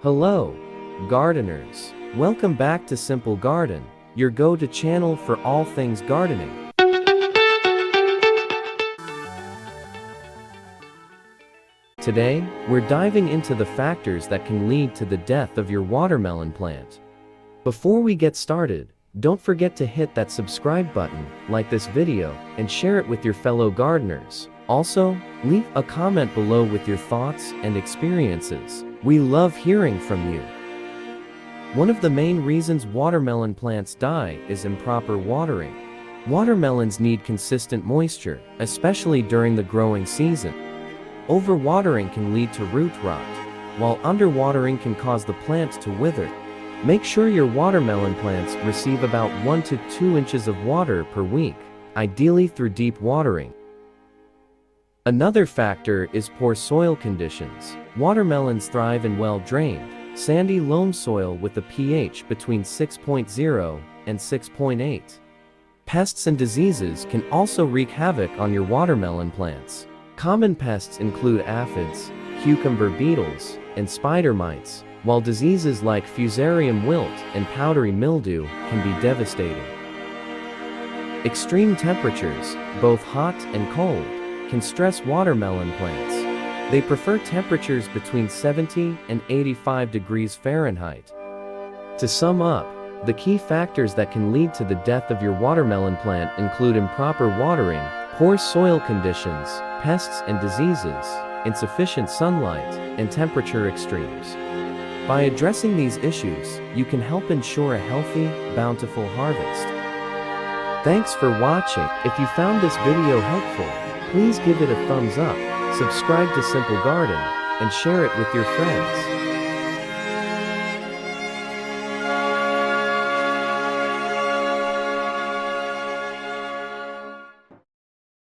Hello, gardeners. Welcome back to Simple Garden, your go-to channel for all things gardening. Today, we're diving into the factors that can lead to the death of your watermelon plant. Before we get started, don't forget to hit that subscribe button, like this video, and share it with your fellow gardeners. Also, leave a comment below with your thoughts and experiences. We love hearing from you. One of the main reasons watermelon plants die is improper watering. Watermelons need consistent moisture, especially during the growing season. Overwatering can lead to root rot, while underwatering can cause the plant to wither. Make sure your watermelon plants receive about 1 to 2 inches of water per week, ideally through deep watering. Another factor is poor soil conditions. Watermelons thrive in well-drained, sandy loam soil with a pH between 6.0 and 6.8. Pests and diseases can also wreak havoc on your watermelon plants. Common pests include aphids, cucumber beetles, and spider mites, while diseases like fusarium wilt and powdery mildew can be devastating. Extreme temperatures, both hot and cold, can stress watermelon plants. They prefer temperatures between 70 and 85 degrees Fahrenheit. To sum up, the key factors that can lead to the death of your watermelon plant include improper watering, poor soil conditions, pests and diseases, insufficient sunlight, and temperature extremes. By addressing these issues, you can help ensure a healthy, bountiful harvest. Thanks for watching. If you found this video helpful, please give it a thumbs up, subscribe to Simple Garden, and share it with your friends.